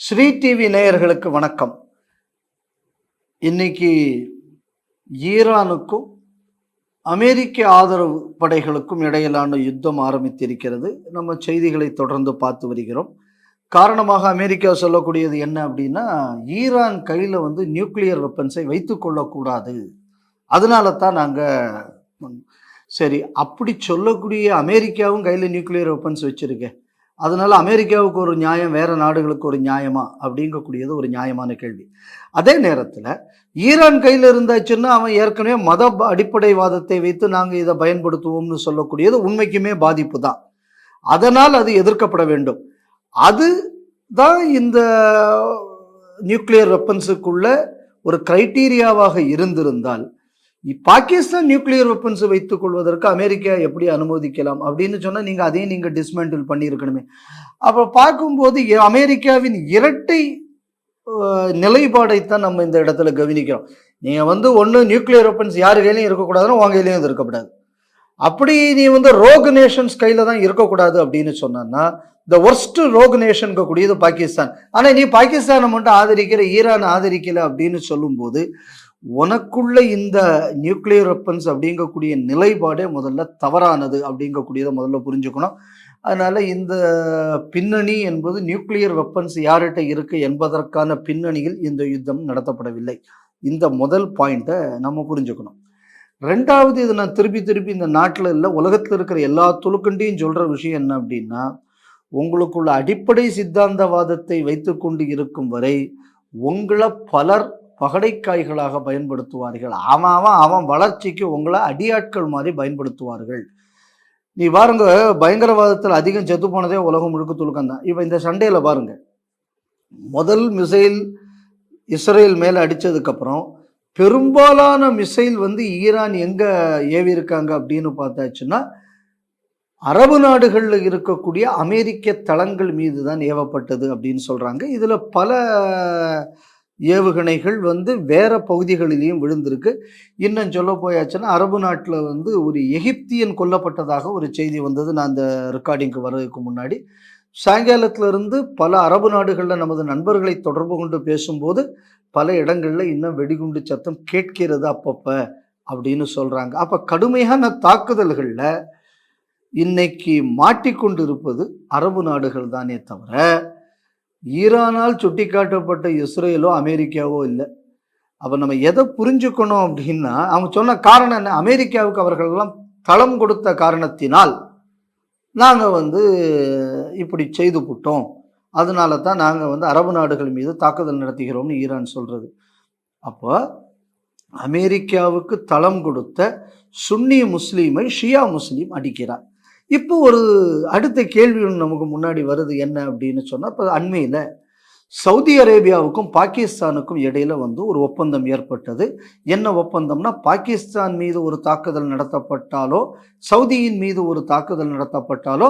Sri TV நேயர்களுக்கு வணக்கம். இன்னைக்கு ஈரானுக்கும் அமெரிக்க ஆதரவு படைகளுக்கும் இடையிலான யுத்தம் ஆரம்பித்திருக்கிறது. நம்ம செய்திகளை தொடர்ந்து பார்த்து வருகிறோம். காரணமாக அமெரிக்கா சொல்லக்கூடியது என்ன அப்படின்னா, ஈரான் கையில் நியூக்ளியர் வெப்பன்ஸை வைத்து கொள்ளக்கூடாது, அதனால தான் நாங்கள் சரி அப்படி சொல்லக்கூடிய அமெரிக்காவும் கையில் நியூக்ளியர் வெப்பன்ஸ் வச்சுருக்கேன், அதனால அமெரிக்காவுக்கு ஒரு நியாயம், வேற நாடுகளுக்கு ஒரு நியாயமா அப்படிங்கக்கூடியது ஒரு நியாயமான கேள்வி. அதே நேரத்தில் ஈரான் கையில் இருந்தாச்சுன்னா அவன் ஏற்கனவே மத அடிப்படைவாதத்தை வைத்து நாங்கள் இதை பயன்படுத்துவோம்னு சொல்லக்கூடியது உண்மைக்குமே பாதிப்பு தான். அதனால் அது எதிர்க்கப்பட வேண்டும். அது தான் இந்த நியூக்ளியர் வெப்பன்ஸுக்குள்ள ஒரு கிரைட்டீரியாவாக இருந்திருந்தால் பாகிஸ்தான் நியூக்ளியர் வெப்பன்ஸ் வைத்துக் கொள்வதற்கு அமெரிக்கா எப்படி அனுமதிக்கலாம் அப்படின்னு சொன்னா அதையும் நீங்க டிஸ்மேண்டில் பண்ணியிருக்கணுமே. அப்ப பார்க்கும்போது அமெரிக்காவின் இரட்டை நிலைப்பாடைத்தான் நம்ம இந்த இடத்துல கவனிக்கிறோம். நீங்க ஒன்று நியூக்ளியர் வெப்பன்ஸ் யாரு கையிலையும் இருக்கக்கூடாதுன்னு உங்க கையிலையும் இருக்கக்கூடாது. அப்படி நீ ரோக் நேஷன்ஸ் கையில தான் இருக்கக்கூடாது அப்படின்னு சொன்னா த ஒர்ஸ்ட் ரோக் நேஷன் கூடியது பாகிஸ்தான். ஆனா நீ பாகிஸ்தானை மட்டும் ஆதரிக்கிற, ஈரான் ஆதரிக்கல அப்படின்னு சொல்லும் போது உனக்குள்ள இந்த நியூக்ளியர் வெப்பன்ஸ் அப்படிங்கக்கூடிய நிலைப்பாடே முதல்ல தவறானது அப்படிங்கக்கூடியதை முதல்ல புரிஞ்சுக்கணும். அதனால இந்த பின்னணி என்பது நியூக்ளியர் வெப்பன்ஸ் யார்கிட்ட இருக்கு என்பதற்கான பின்னணியில் இந்த யுத்தம் நடத்தப்படவில்லை. இந்த முதல் பாயிண்ட்டை நம்ம புரிஞ்சுக்கணும். ரெண்டாவது, இது நான் திருப்பி இந்த நாட்டில் இல்லை, உலகத்தில் இருக்கிற எல்லா துலுக்கண்டையும் சொல்ற விஷயம் என்ன அப்படின்னா, உங்களுக்குள்ள அடிப்படை சித்தாந்தவாதத்தை வைத்து கொண்டு இருக்கும் வரை உங்களை பலர் பகடைக்காய்களாக பயன்படுத்துவார்கள். அவன் வளர்ச்சிக்கு உங்களை அடியாட்கள் மாதிரி பயன்படுத்துவார்கள். நீ பாருங்க, பயங்கரவாதத்தில் அதிகம் செத்து போனதே உலகம் முழுக்க துலுக்கம் தான். இப்போ இந்த சண்டையில் பாருங்க, முதல் மிசைல் இஸ்ரேல் மேலே அடித்ததுக்கு அப்புறம் பெரும்பாலான மிசைல் ஈரான் எங்க ஏவி இருக்காங்க அப்படின்னு பார்த்தாச்சுன்னா அரபு நாடுகளில் இருக்கக்கூடிய அமெரிக்க தளங்கள் மீது தான் ஏவப்பட்டது அப்படின்னு சொல்றாங்க. இதுல பல ஏவுகணைகள் வேற பகுதிகளிலையும் விழுந்திருக்கு. இன்னும் சொல்ல போயாச்சுன்னா அரபு நாட்டில் ஒரு எகிப்தியன் கொல்லப்பட்டதாக ஒரு செய்தி வந்தது. நான் அந்த ரெக்கார்டிங்க்கு வர்றதுக்கு முன்னாடி சாயங்காலத்திலிருந்து பல அரபு நாடுகளில் நமது நண்பர்களை தொடர்பு கொண்டு பேசும்போது பல இடங்களில் இன்னும் வெடிகுண்டு சத்தம் கேட்கிறது அப்பப்ப அப்படின்னு சொல்றாங்க. அப்ப கடுமையான தாக்குதல்களில் இன்னைக்கு மாட்டிக்கொண்டு இருப்பது அரபு நாடுகள் தானே தவிர ஈரானால் சுட்டிக்காட்டப்பட்ட இஸ்ரேலோ அமெரிக்காவோ இல்லை. அப்போ நம்ம எதை புரிஞ்சுக்கணும் அப்படின்னா, அவங்க சொன்ன காரணம் என்ன? அமெரிக்காவுக்கு அவர்களெல்லாம் தளம் கொடுத்த காரணத்தினால் நாங்கள் இப்படி செய்து விட்டோம், அதனால தான் நாங்கள் அரபு நாடுகள் மீது தாக்குதல் நடத்துகிறோம்னு ஈரான் சொல்றது. அப்போ அமெரிக்காவுக்கு தளம் கொடுத்த சுன்னி முஸ்லீமை ஷியா முஸ்லீம் அடிக்கிறார். இப்போ ஒரு அடுத்த கேள்வி நமக்கு முன்னாடி வருது என்ன அப்படின்னு சொன்னா, இப்போ அண்மையில் சவுதி அரேபியாவுக்கும் பாகிஸ்தானுக்கும் இடையில ஒரு ஒப்பந்தம் ஏற்பட்டது. என்ன ஒப்பந்தம்னா, பாகிஸ்தான் மீது ஒரு தாக்குதல் நடத்தப்பட்டாலோ சவுதியின் மீது ஒரு தாக்குதல் நடத்தப்பட்டாலோ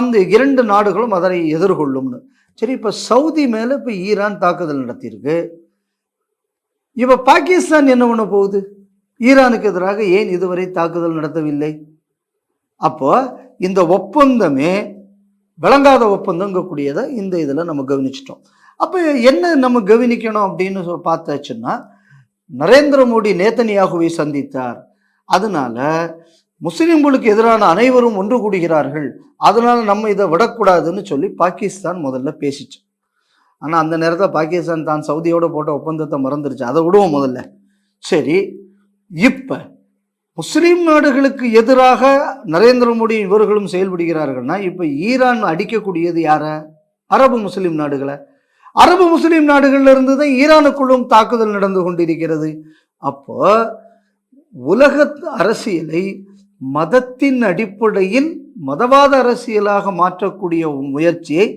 அந்த இரண்டு நாடுகளும் அதனை எதிர்கொள்ளும்னு. சரி, இப்ப சவுதி மேல இப்ப ஈரான் தாக்குதல் நடத்தியிருக்கு. இப்ப பாகிஸ்தான் என்ன பண்ண போகுது? ஈரானுக்கு எதிராக ஏன் இதுவரை தாக்குதல் நடத்தவில்லை? அப்போ இந்த ஒப்பந்தமே விளங்காத ஒப்பந்தங்கக்கூடியதை இந்த இதில் நம்ம கவனிச்சிட்டோம். அப்போ என்ன நம்ம கவனிக்கணும் அப்படின்னு பார்த்தாச்சுன்னா, நரேந்திர மோடி நேத்தனியாகுவை சந்தித்தார், அதனால முஸ்லிம்களுக்கு எதிரான அனைவரும் ஒன்று கூடுகிறார்கள், அதனால நம்ம இதை விடக்கூடாதுன்னு சொல்லி பாகிஸ்தான் முதல்ல பேசிச்சு. ஆனால் அந்த நேரத்தில் பாகிஸ்தான் தான் சவுதியோட போட்ட ஒப்பந்தத்தை மறந்துருச்சு. அதை விடுவோம் முதல்ல. சரி, இப்போ முஸ்லீம் நாடுகளுக்கு எதிராக நரேந்திர மோடி இவர்களும் செயல்படுகிறார்கள்னா, இப்போ ஈரான் அடிக்கக்கூடியது யார? அரபு முஸ்லீம் நாடுகளை. அரபு முஸ்லீம் நாடுகள்ல இருந்து தான் ஈரானுக்குள்ளும் தாக்குதல் நடந்து கொண்டிருக்கிறது. அப்போ உலக அரசியலை மதத்தின் அடிப்படையில் மதவாத அரசியலாக மாற்றக்கூடிய முயற்சியை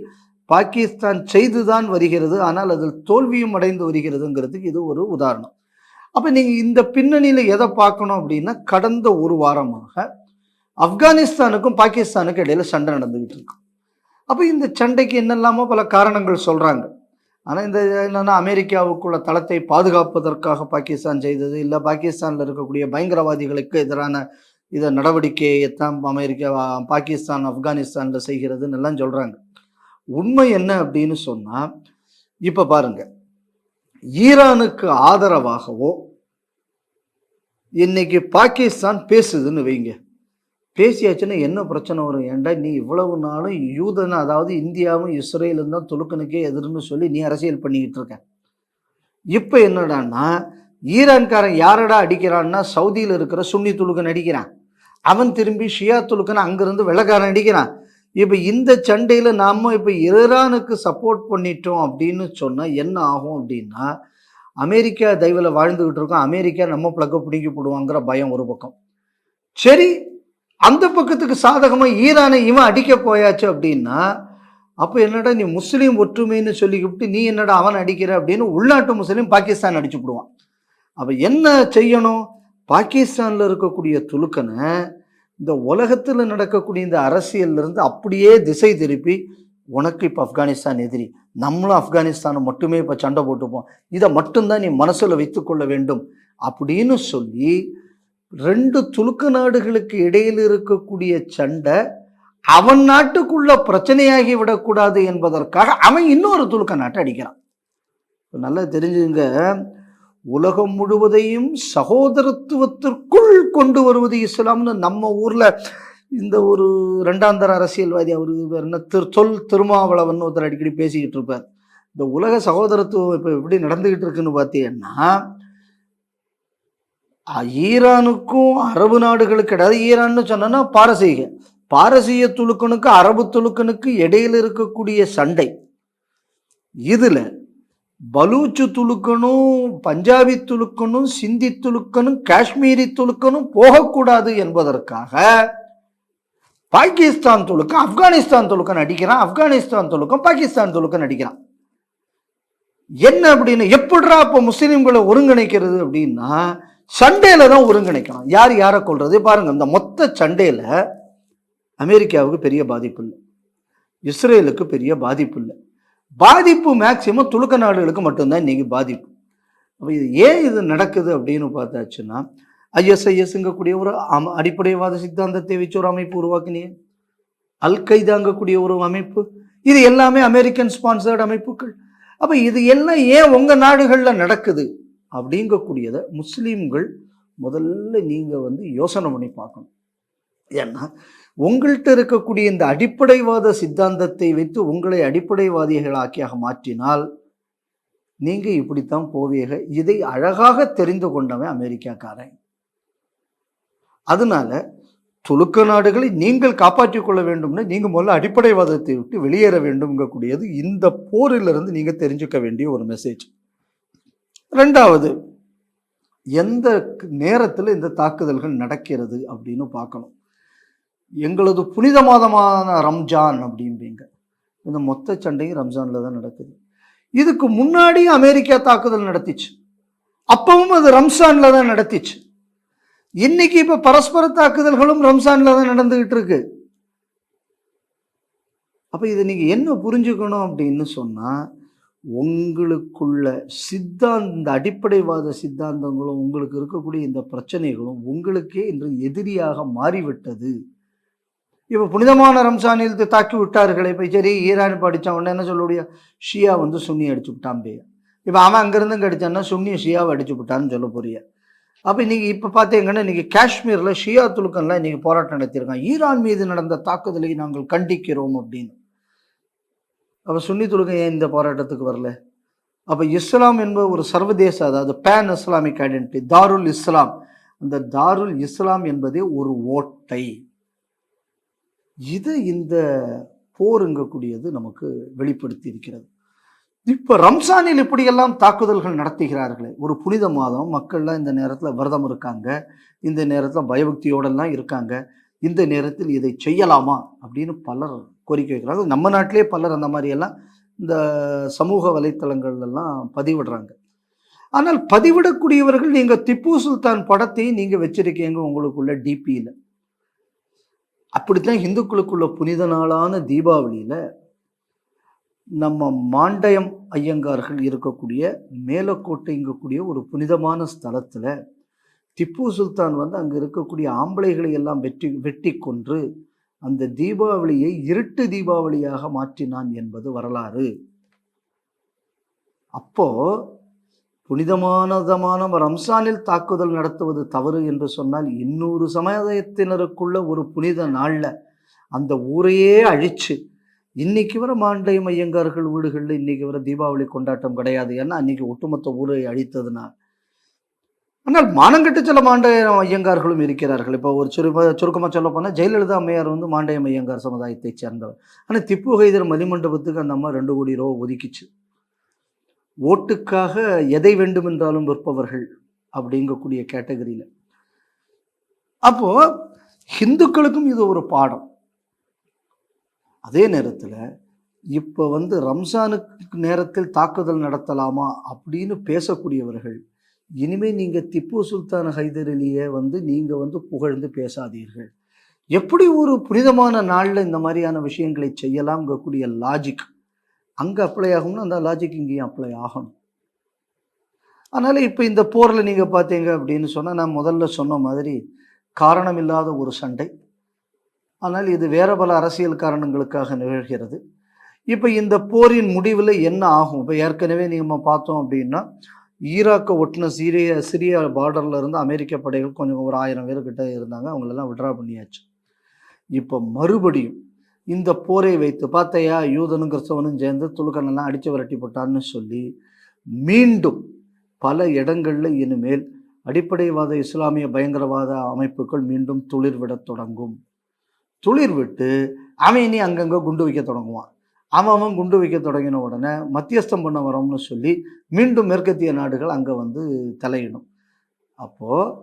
பாகிஸ்தான் செய்துதான் வருகிறது. ஆனால் அதில் தோல்வியும் அடைந்து வருகிறதுங்கிறதுக்கு இது ஒரு உதாரணம். அப்ப நீங்க இந்த பின்னணியில எதை பார்க்கணும் அப்படின்னா, கடந்த ஒரு வாரமாக ஆப்கானிஸ்தானுக்கும் பாகிஸ்தானுக்கும் இடையில சண்டை நடந்துகிட்டு இருக்கு. அப்ப இந்த சண்டைக்கு என்னெல்லாமோ பல காரணங்கள் சொல்றாங்க. ஆனா இந்த என்னன்னா, அமெரிக்காவுக்குள்ள தளத்தை பாதுகாப்பதற்காக பாகிஸ்தான் செய்தது, இல்ல பாகிஸ்தான்ல இருக்கக்கூடிய பயங்கரவாதிகளுக்கு எதிரான இதை நடவடிக்கையைத்தான் பாகிஸ்தான் ஆப்கானிஸ்தான்ல செய்கிறதுன்னு எல்லாம் சொல்றாங்க. உண்மை என்ன அப்படின்னு சொன்னா, இப்ப பாருங்க, ஈரானுக்கு ஆதரவாகவோ இன்னைக்கு பாகிஸ்தான் பேசுதுன்னு வைங்க, பேசியாச்சுன்னா என்ன பிரச்சனை வரும்? ஏன்டா நீ இவ்வளவு நாளும் யூதன், அதாவது இந்தியாவும் இஸ்ரேலும் தான் துலுக்கனுக்கே எதிர்ன்னு சொல்லி நீ அரசியல் பண்ணிக்கிட்டு இருக்க. இப்போ என்னடான்னா ஈரான்காரன் யாரடா அடிக்கிறான்னா சவுதியில் இருக்கிற சுன்னி துலுக்கன் அடிக்கிறான், அவன் திரும்பி ஷியா துலுக்கன் அங்கிருந்து வெள்ளக்காரன் அடிக்கிறான். இப்போ இந்த சண்டையில் நாம் இப்போ ஈரானுக்கு சப்போர்ட் பண்ணிட்டோம் அப்படின்னு சொன்னால் என்ன ஆகும் அப்படின்னா, அமெரிக்கா தயவில் வாழ்ந்துக்கிட்டு இருக்கோம், அமெரிக்கா நம்ம பிளக்க பிடிக்கி போடுவாங்கிற பயம் ஒரு பக்கம். சரி, அந்த பக்கத்துக்கு சாதகமாக ஈரானை இவன் அடிக்க போயாச்சு அப்படின்னா, அப்போ என்னடா நீ முஸ்லீம் ஒற்றுமைன்னு சொல்லிக்கிட்டு நீ என்னடா அவன் அடிக்கிற அப்படின்னு உள்நாட்டு முஸ்லீம் பாகிஸ்தான் அடிச்சு விடுவான். அப்போ என்ன செய்யணும்? பாகிஸ்தானில் இருக்கக்கூடிய துலுக்கனை இந்த உலகத்தில் நடக்கக்கூடிய இந்த அரசியலிருந்து அப்படியே திசை திருப்பி, உனக்கு இப்போ ஆப்கானிஸ்தான் எதிரி, நம்மளும் ஆப்கானிஸ்தானை மட்டுமே இப்போ சண்டை போட்டுப்போம், இதை மட்டும்தான் நீ மனசில் வைத்துக்கொள்ள வேண்டும் அப்படின்னு சொல்லி 2 துலுக்க நாடுகளுக்கு இடையில் இருக்கக்கூடிய சண்டை அவன் நாட்டுக்குள்ள பிரச்சனையாகி விடக்கூடாது என்பதற்காக அவன் இன்னொரு துலுக்க நாட்டை அடிக்கிறான். நல்லா தெரிஞ்சுங்க, உலகம் முழுவதையும் சகோதரத்துவத்திற்குள் கொண்டு வருவது இஸ்லாம்னு நம்ம ஊர்ல இந்த ஒரு 2ஆம் தர அரசியல்வாதி அவரு என்ன திருமாவளவன் ஒருத்தர் அடிக்கடி பேசிக்கிட்டு இருப்பார். இந்த உலக சகோதரத்துவம் இப்ப எப்படி நடந்துகிட்டு இருக்குன்னு பார்த்தீங்கன்னா, ஈரானுக்கும் அரபு நாடுகளுக்கு கிடையாது. ஈரான்னு சொன்னா பாரசீக துலுக்கனுக்கு அரபு துலுக்கனுக்கு இடையில் இருக்கக்கூடிய சண்டை, இதுல பலூச்சு துலுக்கனும் பஞ்சாபி துலுக்கனும் சிந்தி துலுக்கனும் காஷ்மீரி துலுக்கனும் போகக்கூடாது என்பதற்காக பாகிஸ்தான் துலுக்கன் ஆப்கானிஸ்தான் துலுக்கன் அடிக்கிறான், ஆப்கானிஸ்தான் துலுக்கன் பாகிஸ்தான் துலுக்கன் அடிக்கிறான். என்ன அப்படின்னு எப்படிரா அப்போ முஸ்லிம்களை ஒருங்கிணைக்கிறது அப்படின்னா, சண்டையில தான் ஒருங்கிணைக்கணும். யார் யாரை கொள்றது பாருங்க. இந்த மொத்த சண்டையில அமெரிக்காவுக்கு பெரிய பாதிப்பு இல்லை, இஸ்ரேலுக்கு பெரிய பாதிப்பு இல்லை. பாதிப்பு மேக்சிமம் துலுக்க நாடுகளுக்கு மட்டும்தான் இன்னைக்கு பாதிப்பு. அப்போ இது ஏன் இது நடக்குது அப்படின்னு பார்த்தாச்சுன்னா, ISISங்கக்கூடிய ஒரு அடிப்படைவாத சித்தாந்தத்தை வச்சு ஒரு அமைப்பு உருவாக்கினீங்க, அல் கைதாங்கக்கூடிய ஒரு அமைப்பு, இது எல்லாமே அமெரிக்கன் ஸ்பான்சர்டு அமைப்புகள். அப்போ இது எல்லாம் ஏன் உங்க நாடுகளில் நடக்குது அப்படிங்கக்கூடியதை முஸ்லீம்கள் முதல்ல நீங்க யோசனை பண்ணி பார்க்கணும். ஏன்னா உங்கள்கிட்ட இருக்கக்கூடிய இந்த அடிப்படைவாத சித்தாந்தத்தை வைத்து உங்களை அடிப்படைவாதிகளாக்கியாக மாற்றினால் நீங்க இப்படித்தான் போவீங்க. இதை அழகாக தெரிந்து கொண்டவன் அமெரிக்காக்காரன். அதனால துலுக்க நாடுகளை நீங்கள் காப்பாற்றிக் கொள்ள வேண்டும்னு நீங்க முதல்ல அடிப்படைவாதத்தை விட்டு வெளியேற வேண்டும்ங்கக்கூடியது இந்த போரிலிருந்து நீங்க தெரிஞ்சுக்க வேண்டிய ஒரு மெசேஜ். 2வது, எந்த நேரத்தில் இந்த தாக்குதல்கள் நடக்கிறது அப்படின்னு பார்க்கணும். எங்களது புனித மாதமான ரம்ஜான் அப்படிம்பீங்க, இந்த மொத்த சண்டையும் ரம்ஜான்ல தான் நடக்குது. இதுக்கு முன்னாடி அமெரிக்கா தாக்குதல் நடத்திச்சு, அப்பவும் அது ரம்ஜான்ல தான் நடத்திச்சு. இன்னைக்கு இப்ப பரஸ்பர தாக்குதல்களும் ரம்ஜான்ல தான் நடந்துகிட்டு இருக்கு. அப்ப இதை நீங்க என்ன புரிஞ்சுக்கணும் அப்படின்னு சொன்னா, உங்களுக்குள்ள இந்த அடிப்படைவாத சித்தாந்தங்களும் உங்களுக்கு இருக்கக்கூடிய இந்த பிரச்சனைகளும் உங்களுக்கே இன்று எதிரியாக மாறிவிட்டது. இப்போ புனிதமான ரம்ஜானில் தாக்கி விட்டார்களே, இப்போ சரி ஈரான் படித்தான் உடனே என்ன சொல்ல முடியும், ஷியா சுன்னி அடிச்சு விட்டான் பே. இப்போ அவன் அங்கேருந்து அடித்தான்னா சுன்னி ஷியாவை அடிச்சு விட்டான்னு சொல்ல போறிய. அப்போ நீங்கள் இப்போ பார்த்தீங்கன்னா இன்றைக்கி காஷ்மீரில் ஷியா துலுக்கன்லாம் இன்றைக்கி போராட்டம் நடத்தியிருக்காங்க, ஈரான் மீது நடந்த தாக்குதலை நாங்கள் கண்டிக்கிறோம் அப்படின்னு. அப்போ சுன்னி துலுக்கன் ஏன் இந்த போராட்டத்துக்கு வரல? அப்போ இஸ்லாம் என்பது ஒரு சர்வதேச, அதாவது பேன் இஸ்லாமிக் ஐடென்டிட்டி, தாருல் இஸ்லாம். அந்த தாருல் இஸ்லாம் என்பதே ஒரு ஓட்டை. இது இந்த போருங்கக்கூடியது நமக்கு வெளிப்படுத்தி இருக்கிறது. இப்போ ரம்ஜானில் இப்படியெல்லாம் தாக்குதல்கள் நடத்துகிறார்களே, ஒரு புனித மாதம், மக்கள்லாம் இந்த நேரத்தில் விரதம் இருக்காங்க, இந்த நேரத்தில் பயபக்தியோடெல்லாம் இருக்காங்க, இந்த நேரத்தில் இதை செய்யலாமா அப்படின்னு பலர் கோரிக்கை வைக்கிறாங்க. நம்ம நாட்டிலே பலர் அந்த மாதிரியெல்லாம் இந்த சமூக வலைத்தளங்கள்லாம் பதிவிடுறாங்க. ஆனால் பதிவிடக்கூடியவர்கள் நீங்கள் திப்பு சுல்தான் படத்தையும் நீங்கள் வச்சிருக்கீங்க உங்களுக்குள்ள டிபியில். அப்படித்தான் இந்துக்களுக்குள்ள புனித நாளான தீபாவளியில் நம்ம மாண்டயம் ஐயங்கார்கள் இருக்கக்கூடிய மேலக்கோட்டைங்கக்கூடிய ஒரு புனிதமான ஸ்தலத்தில் திப்பு சுல்தான் அங்கே இருக்கக்கூடிய ஆம்பளைகளை எல்லாம் வெட்டி கொன்று அந்த தீபாவளியை இருட்டு தீபாவளியாக மாற்றினான் என்பது வரலாறு. அப்போ புனிதமானதமான ரம்சானில் தாக்குதல் நடத்துவது தவறு என்று சொன்னால், இன்னொரு சமுதாயத்தினருக்குள்ள ஒரு புனித நாள்ல அந்த ஊரையே அழிச்சு, இன்னைக்கு வர மாண்டை மையங்கார்கள் வீடுகளில் இன்னைக்கு வர தீபாவளி கொண்டாட்டம் கிடையாது. ஏன்னா அன்னைக்கு ஒட்டுமொத்த ஊரை அழித்ததுனால். ஆனால் மானங்கட்டு சில மாண்டைய ஐயங்கார்களும் இருக்கிறார்கள். இப்போ ஒரு சுருக்கமாக சொல்ல போனால், ஜெயலலிதா அம்மையார் வந்து மாண்டைய ஐயங்கார் சமுதாயத்தைச் சேர்ந்தவர். ஆனால் திப்பு ஹைதர் மணிமண்டபத்துக்கு அந்த அம்மா 2 கோடி ரூபா ஒதுக்கிச்சு. ஓட்டுக்காக எதை வேண்டுமென்றாலும் விற்பவர்கள் அப்படிங்கக்கூடிய கேட்டகரியில். அப்போ ஹிந்துக்களுக்கும் இது ஒரு பாடம். அதே நேரத்தில் இப்போ வந்து ரம்ஜானுக்கு நேரத்தில் தாக்குதல் நடத்தலாமா அப்படின்னு பேசக்கூடியவர்கள், இனிமேல் நீங்கள் திப்பு சுல்தான் ஹைதர் அலியை வந்து நீங்கள் வந்து புகழ்ந்து பேசாதீர்கள். எப்படி ஒரு புனிதமான நாளில் இந்த மாதிரியான விஷயங்களை செய்யலாம்ங்கக்கூடிய லாஜிக் அங்கே அப்ளை ஆகும்னா அந்த லாஜிக் இங்கேயும் அப்ளை ஆகணும். அதனால் இப்போ இந்த போரில் நீங்கள் பார்த்தீங்க அப்படின்னு சொன்னால், நான் முதல்ல சொன்ன மாதிரி காரணம் இல்லாத ஒரு சண்டை. ஆனால் இது வேறு பல அரசியல் காரணங்களுக்காக நிகழ்கிறது. இப்போ இந்த போரின் முடிவில் என்ன ஆகும்? இப்போ ஏற்கனவே நம்ம பார்த்தோம் அப்படின்னா, ஈராக்கை ஒட்டின சிரியா பார்டரில் இருந்து அமெரிக்க படைகள் கொஞ்சம் ஒரு 1000 பேர் கிட்ட இருந்தாங்க. அவங்களெல்லாம் விட்ரா பண்ணியாச்சு. இப்போ மறுபடியும் இந்த போரை வைத்து பார்த்தையா, யூதனும் கிறிஸ்தவனும் சேர்ந்து துலுக்கனெல்லாம் அடித்து விரட்டி போட்டான்னு சொல்லி மீண்டும் பல இடங்களில் இனிமேல் அடிப்படைவாத இஸ்லாமிய பயங்கரவாத அமைப்புகள் மீண்டும் துளிர்விட தொடங்கும். துளிர் விட்டு அவன் இனி அங்கங்கே குண்டு வைக்க தொடங்குவான். அவன் குண்டு வைக்க தொடங்கின உடனே மத்தியஸ்தம் பண்ண வரோம்னு சொல்லி மீண்டும் மேற்கத்திய நாடுகள் அங்கே வந்து தலையிடும். அப்போது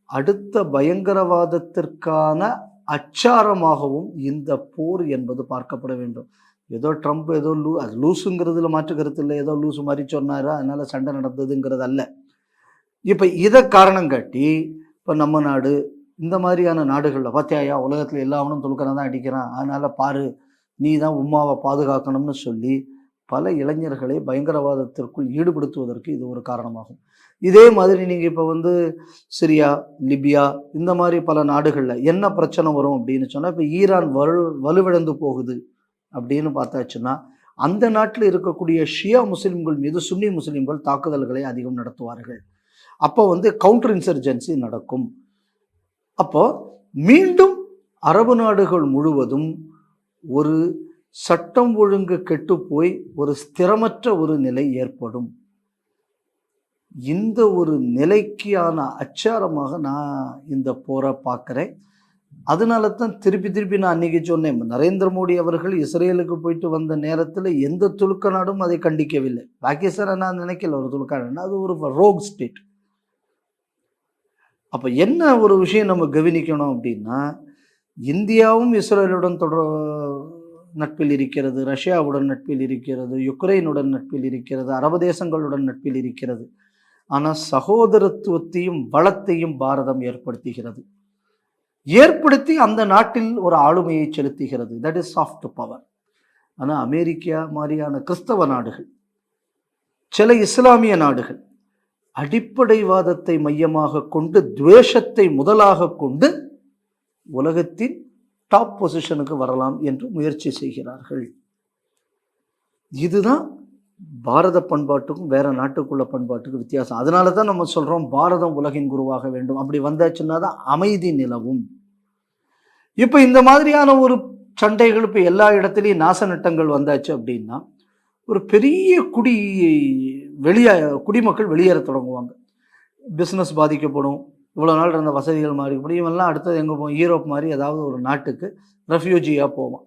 அடுத்த பயங்கரவாதத்திற்கான அச்சாரமாகவும் இந்த போர் என்பது பார்க்கப்பட வேண்டும். ஏதோ ட்ரம்ப் ஏதோ அது லூஸுங்கிறதுல மாற்று கருத்து இல்லை, ஏதோ லூஸு மாதிரி சொன்னார் அதனால் சண்டை நடந்ததுங்கிறது அல்ல. இப்போ இதை காரணம் காட்டி இப்போ நம்ம நாடு இந்த மாதிரியான நாடுகளில் பார்த்தியாயா, உலகத்தில் எல்லாவனும் துலுக்கனை தான் அடிக்கிறான், அதனால் பாரு நீ தான் உம்மாவை பாதுகாக்கணும்னு சொல்லி பல இளைஞர்களை பயங்கரவாதத்திற்குள் ஈடுபடுத்துவதற்கு இது ஒரு காரணமாகும். இதே மாதிரி நீங்கள் இப்போ வந்து சிரியா, லிபியா இந்த மாதிரி பல நாடுகளில் என்ன பிரச்சனை வரும் அப்படின்னு சொன்னால், இப்போ ஈரான் வலுவிழந்து போகுது அப்படின்னு பார்த்தாச்சுன்னா, அந்த நாட்டில் இருக்கக்கூடிய ஷியா முஸ்லீம்கள் மீது சுன்னி முஸ்லீம்கள் தாக்குதல்களை அதிகம் நடத்துவார்கள். அப்போ வந்து கவுண்டர் இன்சர்ஜென்சி நடக்கும். அப்போ மீண்டும் அரபு நாடுகள் முழுவதும் ஒரு சட்டம் ஒழுங்கு கெட்டு போய் ஒரு ஸ்திரமற்ற ஒரு நிலை ஏற்படும். இந்த ஒரு நிலைக்கான அச்சாரமாக நான் இந்த போரை பார்க்குறேன். அதனால தான் திருப்பி நான் அன்றைக்கி சொன்னேன், நரேந்திர மோடி அவர்கள் இஸ்ரேலுக்கு போயிட்டு வந்த நேரத்தில் எந்த துலுக்க நாடும் அதை கண்டிக்கவில்லை. பாகிஸ்தானை நான் நினைக்கல ஒரு துலுக்க நாடுன்னா, அது ஒரு ரோக் ஸ்டேட். அப்போ என்ன ஒரு விஷயம் நம்ம கவனிக்கணும் அப்படின்னா, இந்தியாவும் இஸ்ரேலுடன் நட்பில் இருக்கிறது, ரஷ்யாவுடன் நட்பில் இருக்கிறது, யுக்ரைனுடன் நட்பில் இருக்கிறது, அரபு தேசங்களுடன் நட்பில் இருக்கிறது. ஆனால் சகோதரத்துவத்தையும் வளத்தையும் பாரதம் ஏற்படுத்தி அந்த நாட்டில் ஒரு ஆளுமையை செலுத்துகிறது. That is soft power. ஆனால் அமெரிக்கா மாதிரியான கிறிஸ்தவ நாடுகள், சில இஸ்லாமிய நாடுகள் அடிப்படைவாதத்தை மையமாக கொண்டு, துவேஷத்தை முதலாக கொண்டு உலகத்தின் டாப் பொசிஷனுக்கு வரலாம் என்று முயற்சி செய்கிறார்கள். இதுதான் பாரத பண்பாட்டுக்கும் வேற நாட்டுக்குள்ள பண்பாட்டுக்கும் வித்தியாசம். அதனால தான் நம்ம சொல்றோம் பாரதம் உலகின் குருவாக வேண்டும். அப்படி வந்தாச்சுன்னா தான் அமைதி நிலவும். இப்போ இந்த மாதிரியான ஒரு சண்டைகள் இப்போ எல்லா இடத்துலையும் நாச நட்டங்கள் வந்தாச்சு அப்படின்னா, ஒரு பெரிய குடிமக்கள் வெளியேற தொடங்குவாங்க. பிஸ்னஸ் பாதிக்கப்படும். இவ்வளோ நாள் இருந்த வசதிகள் மாறிக்கப்படும். இவெல்லாம் அடுத்தது எங்கே போவோம்? யூரோப் மாதிரி ஏதாவது ஒரு நாட்டுக்கு ரெஃப்யூஜியாக போவான்.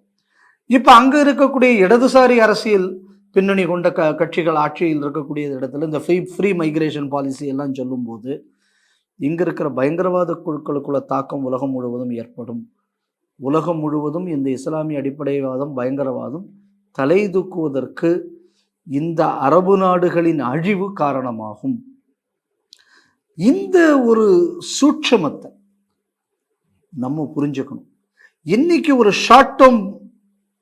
இப்போ அங்கே இருக்கக்கூடிய இடதுசாரி அரசியல் பின்னணி கொண்ட கட்சிகள் ஆட்சியில் இருக்கக்கூடிய இடத்துல இந்த ஃப்ரீ மைக்ரேஷன் பாலிசி எல்லாம் சொல்லும்போது, இங்கே இருக்கிற பயங்கரவாத குழுக்களுக்குள்ள தாக்கம் உலகம் முழுவதும் ஏற்படும். உலகம் முழுவதும் இந்த இஸ்லாமிய அடிப்படைவாதம், பயங்கரவாதம் தலை தூக்குவதற்கு இந்த அரபு நாடுகளின் அழிவு காரணமாகும். இந்த ஒரு சூட்சமத்தை நம்ம புரிஞ்சுக்கணும். இன்னைக்கு ஒரு ஷார்ட் டேர்ம்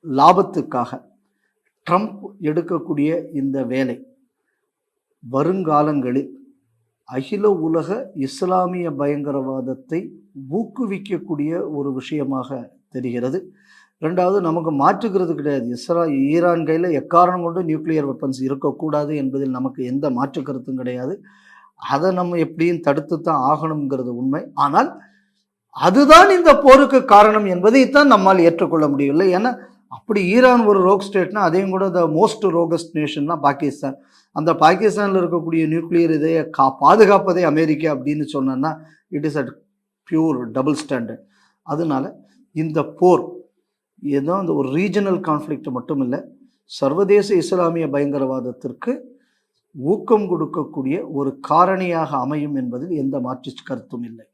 லாபத்துக்காக ட்ரம்ப் எடுக்கக்கூடிய இந்த வேலை வருங்காலங்களில் அகில உலக இஸ்லாமிய பயங்கரவாதத்தை ஊக்குவிக்கக்கூடிய ஒரு விஷயமாக தெரிகிறது. 2வது நமக்கு மாற்றுக்கிறது கிடையாது. ஈரான் கையில எக்காரணம் கொண்டு நியூக்ளியர் வெப்பன்ஸ் இருக்கக்கூடாது என்பதில் நமக்கு எந்த மாற்று கருத்தும் கிடையாது. அதை நம்ம எப்படியும் தடுத்து தான் ஆகணுங்கிறது உண்மை. ஆனால் அதுதான் இந்த போருக்கு காரணம் என்பதைத்தான் நம்மால் ஏற்றுக்கொள்ள முடியவில்லை. ஏன்னா அப்படி ஈரான் ஒரு ரோக் ஸ்டேட்னா அதையும் கூட த மோஸ்ட் ரோகஸ்ட் நேஷன்னா பாகிஸ்தான். அந்த பாகிஸ்தானில் இருக்கக்கூடிய நியூக்ளியர் இதை பாதுகாப்பதே அமெரிக்கா அப்படின்னு சொன்னா it is a pure double standard. அதனால இந்த போர் ஏதோ அந்த ஒரு ரீஜனல் கான்ஃப்ளிக்ட் மட்டும் இல்லை, சர்வதேச இஸ்லாமிய பயங்கரவாதத்திற்கு ஊக்கம் கொடுக்கக்கூடிய ஒரு காரணியாக அமையும் என்பதில் எந்த மாற்று கருத்தும் இல்லை.